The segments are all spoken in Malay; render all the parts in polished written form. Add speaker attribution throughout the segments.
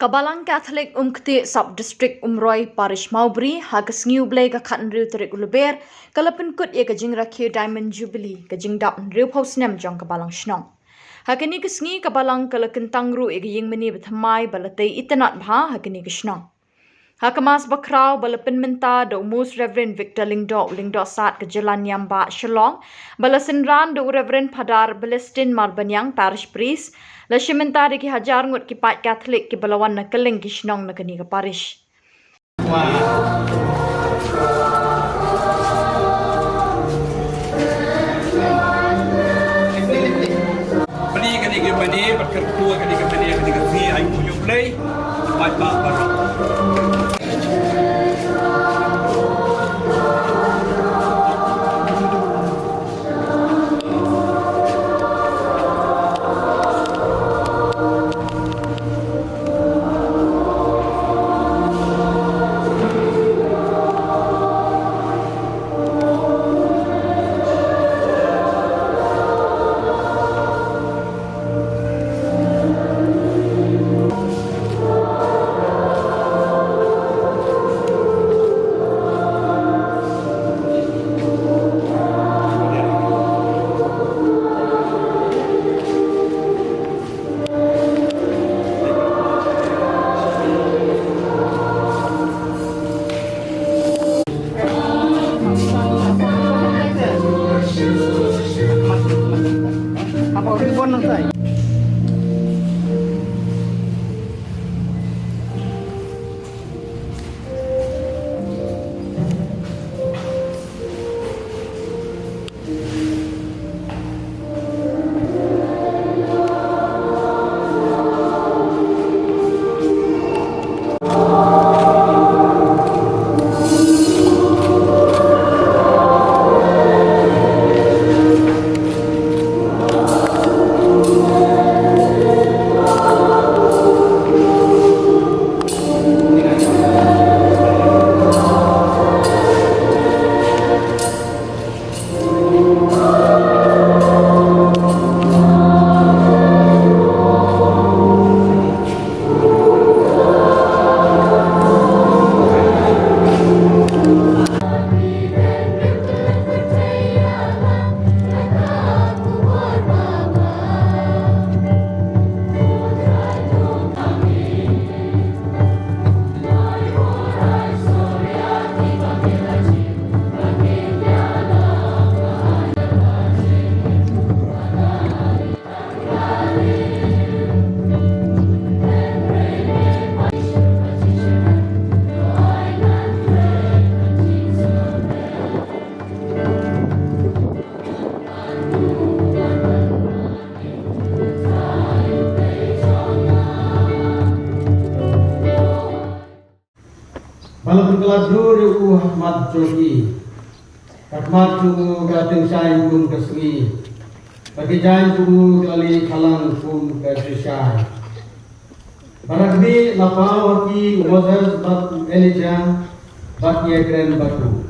Speaker 1: Balang Catholic Umktieh Sub-District Umroi Parish Maubri hagas ngiu blay ka khan riu terik uluber kalapin kut ye kajing rakhi Diamond Jubilee kajing dap riu paus nem jong Balang shnong. Hakini kesngi Balang kalakin tangru ye Iingmane Thymmai balatay itanat bha hakini kesnong. Hakamas bakrau balapin minta do Most Reverend Victor Lingdo sat ke Jalan NIAM ba Shillong balasinran do Reverend Padar Balestin Marbanyang Parish Priest la shiminta de ki hajar ngut ki pat Catholic ki balawan na keling ki shnong na kani ka parish.
Speaker 2: Beli kani ke mani berketua kani ke mani kani ke si ai mu Jubilee bat ba baru.
Speaker 3: Malam berkeladru riu Ahmad Jogi, Ahmad Jumu Gating Sai pun kesengi, bagi jain Jumu kali kalang pun kesisai. Barakni lapau haki Moses bat Elijah bat Yekren batu.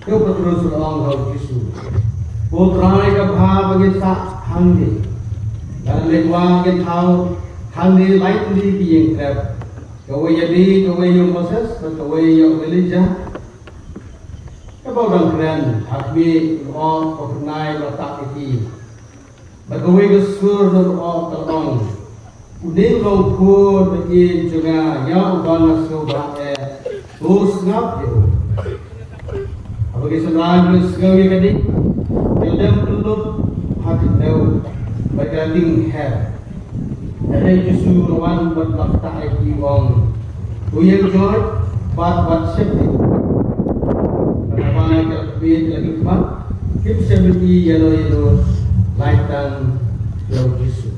Speaker 3: Kau terus ulang hal Yesus. Putrai kabha bagi tak handi, dan lekwa bagi tahu handi lain di yang krep. Kawai jadi, kawai yang Moses, kawai yang Elijah. Kau dah keren, hakmi orang pernah letak itu. Kawai kesur dan orang terang. Udin long pun bagi juga yang bangsa sobrak terus ngap je. Bagi senang sekali kadi, dalam tutup hati tahu bagaimana her. Ada justru orang berlaktak lagi orang uyang joy buat seperti kenapa nak lebih lagi kuat kita seperti yellow laitan yang justru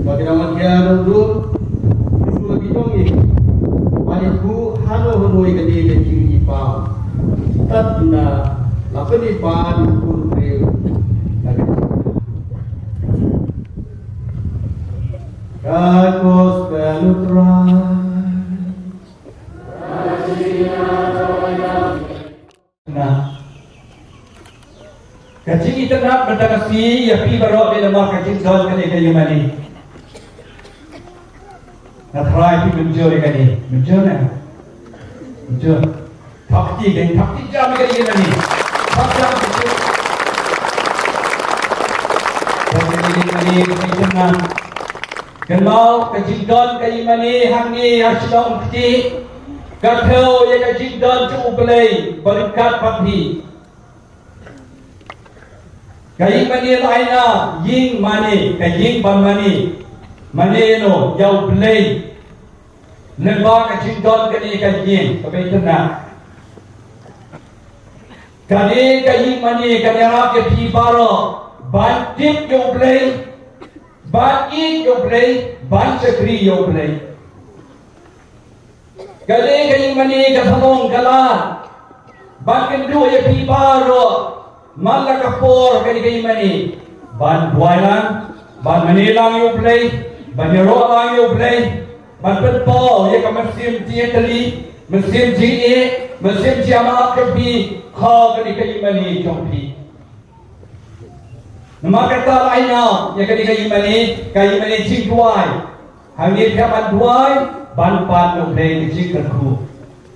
Speaker 3: bagi nama dia dulu justru lagi dongi bagi ku halo ikan dia tinggi pau tak benda lapan di pan pun real God was Belutran. Nah, kacing itu nak berdagasi, ya pi barok di lemah kacing zon kan ikan Iingmane.
Speaker 2: na try pi menjur kani menjur na menjur thakti jam kani kani thak jam kani kani kenal kajidon kani mani hangi hasilong kti kathau ya kajidon Jubilee berkat pati kay mani laina Iingmane kay Mane mani no Jubilee lemba kajidon kani kay kabaitan kani kay mani kani rap ke pibaro bantik Jubilee ban Jubilee ban sekri Jubilee kali kay mani kasalong kala ban kendu ya pibaro Malakapor kay mani ban Balang ban Manilang Jubilee ban Rolang Jubilee ban Petpol ya kamasim tietali mesim GA mesim jamaah kebi kha kay mani jompi nama kata lainnya ya kay mani jingduai hangi ban duai ban pan Jubilee jingkerku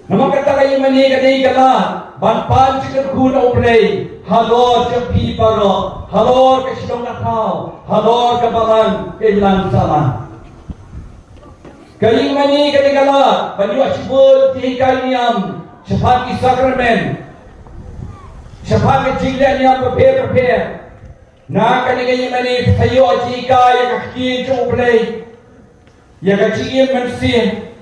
Speaker 2: nama kata kay mani kay kala ban pan jingkerku Jubilee halor ke pibaro halor ke Sidong Nakau halor ke Balang ke Bilang Salah kay mani kay kala banyu asibul tikai NIAM cepat sakramen cepat jinglan yang prepare na kay mani tayo jika ya kaki Jubilee ya kaki mensin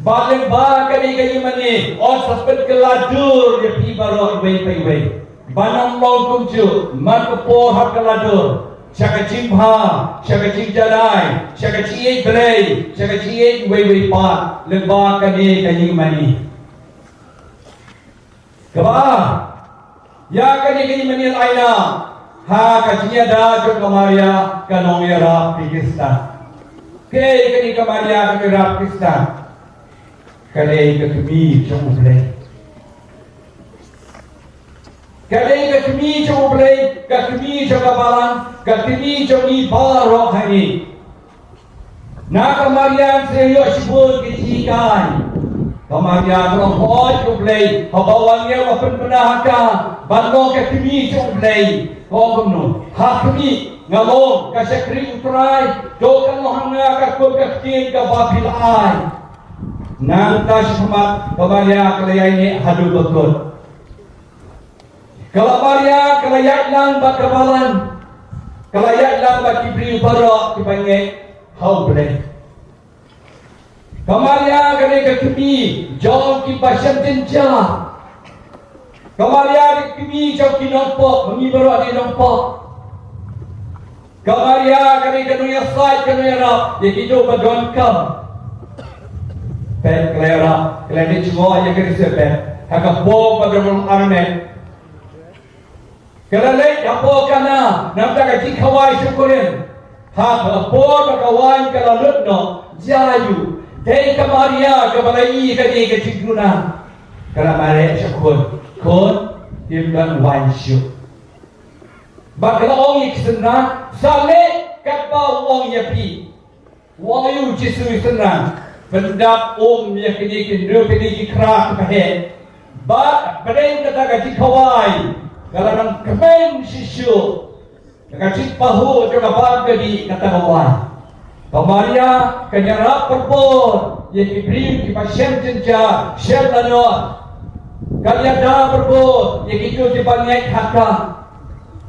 Speaker 2: Balang ba kay mani on suspend keladur ya pibaro iway banam long kumju man kapor hak keladur syaka jimha syaka jingjalai syaka ciye belai syaka ciye iway pat lemba kay mani kaba ya kay mani laina ha kajinya da jo kamaria kanong yara Pakistan kay kamaria kanong Pakistan kali kami Jubilee kali kami Jubilee kami Balang kami Jubilee baro hari na kamarian seyo sibul kitikai kamarian rohoi Jubilee habawangnya wapen penahaka bango kami Jubilee kogumno hakmi ngalong kasekri utrai dokan mohanga kakul kaktin kababil ai nanta semat kabarya kalaya ini hadu betul kalabarya kalaya ilang bakabalan kalaya ilang bakibri barok dipanggil Jubilee kamarya kali kekimi jauh kipasyan tinja kamarya kekimi jauh kinompok mengibaru adi nompok kamarya kali kenuya sai kenuya rap yakido bagon kam pet klera kleni semua yang kena sepet hak bom bagaimana arme kalau leh apa kana nampak kaji kawai syukurin hak bom kawai kalau lutno jayu dari kamaria ke balai kadi ke ciguna kalau mare syukur kon timban wansyu bakal orang senang sale kapal orang yapi wayu jisu senang pendap yang kini kerak kehe ba badai kata gaji kawai kalau nang kemen sisu gaji pahu juga bagadi kata kawai kamaria kenyarap perpor yang diberi di pasien jenja siap lano kalian dah perpor yang itu dipanggil hakka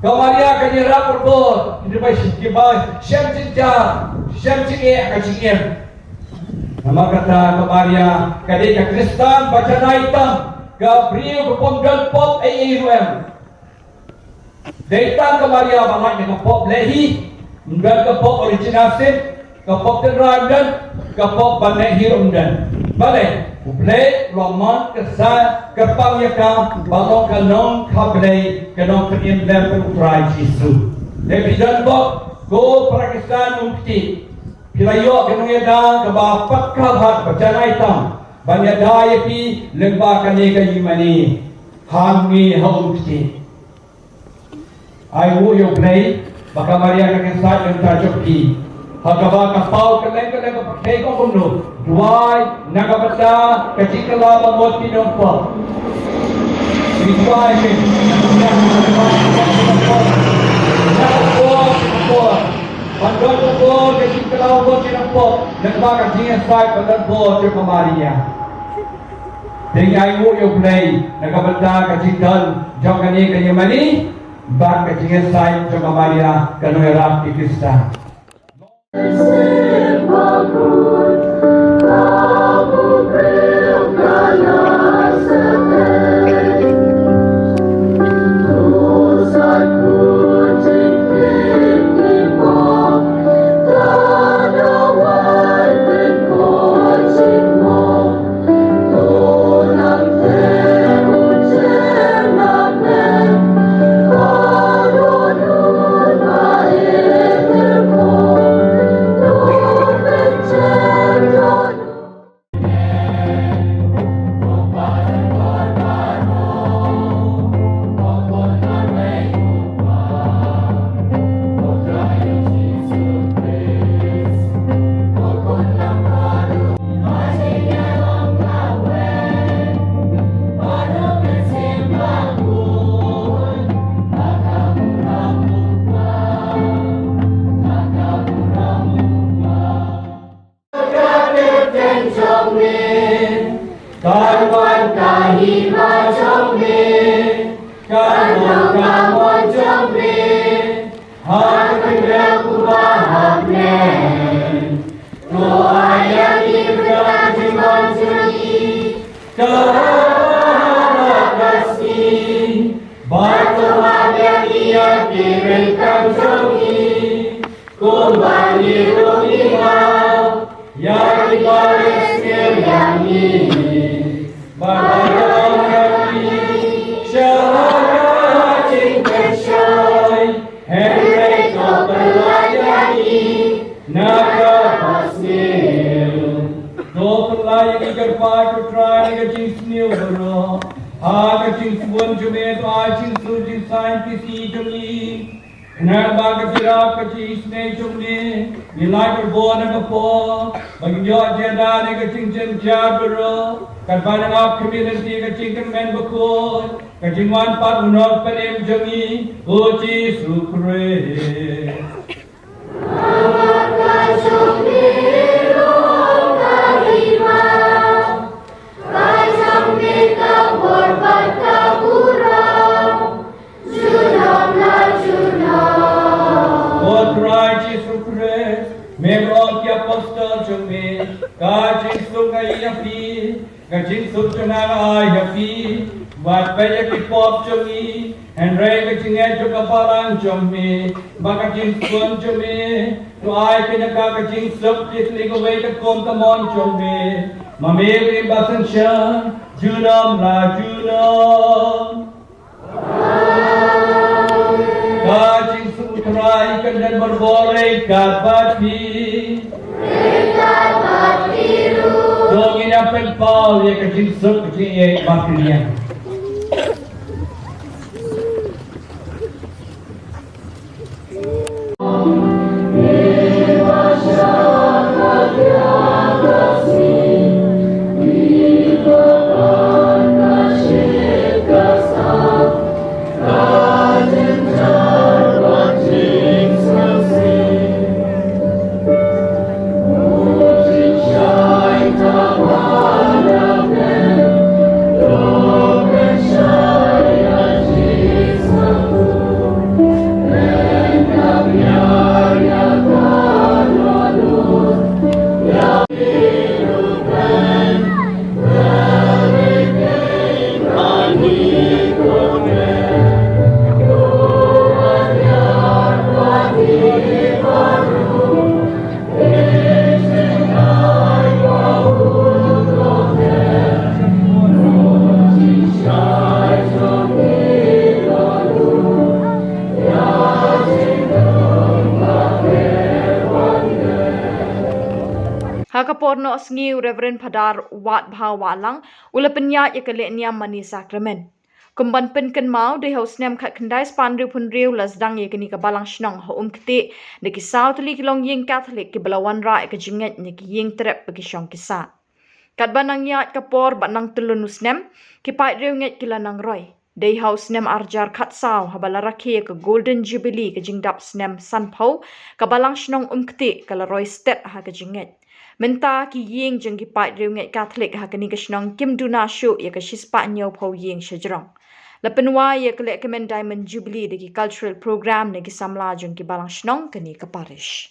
Speaker 2: kamaria kenyarap perpor di pasien siap jenja siap jenja kacingnya nama kata kemaria kadeka Kristen baca naitam Gabriel kepondal pop AAUM datang kemaria banyak dengan pop lehi dan ke pop original set ke pop tenrandan ke pop banyak hero dan balik Ublay, Roman, Kesal, Kepang Yakam, Balong Kanong, Kablay, Kanong Kenim Lempel Utrai Jisu Depi dan Bob, Go Pakistan Umktieh Pilayok kanong yada kabapat kabhat bacanay tam banyada yapi lemba kani Iingmane hangi Umktieh I will you play baka Maria kang sa yung tajoki Hakaba kapau keleng pakai kau penuh. Duai nakabata kecikala bangot kinompo. Duai ke. Pandot ko kecikala bangot kinompo. Nakaba kajingan sai pandot ko cekamaria. Dengan ibu yang play nakabata kecikan jokani kanyamani. Bak kajingan sai cekamaria kanoerap ikista. Community kecingkan men bekut kecingwan pat unol penem jemi uci sukre Kacing subjana yapi, buat payah kipop cumi, Henry kacing juga Balang cumi, bakacing pun cumi, tuai kenyaka kacing sub jisling away ke kom tamon cumi, mamiri basan syah, junam la junam. Kacing subutrai kendan berbore kabati. Dongin apa pau ya kecil sok kecil ya bakrian.
Speaker 1: Hakaporno sngiu Reverend Padar Wat Bhawalang ulapenya yakale NIAM Mani Sacrament. Kumban pen kan mau de house nem khat kendai span riu pun riu las dang ye kini ka Balang shnong ho Umktieh de ki South li kilong ying Catholic ki belawan ra ka jinget ni ki ying trep ki shong ki sa. Kat banang yat kapor banang tulunus nem ki pai riu nget ki lanang roy. Day house nem arjar khat saw habala rakhe ka Golden Jubilee ka jingdap snem sanpau ka Balang shnong Umktieh ka la roy step ha ka jinget. Menta ki ying jeng ki pai riu nget Catholic ha ka ni ka shnong kim duna shu ya ka shispa nyau pau ying shajrong. Lapenwa ya kelek kemen Diamond Jubilee de ki cultural program ne ki samla jeng ki Balang shnong ka ni ka parish.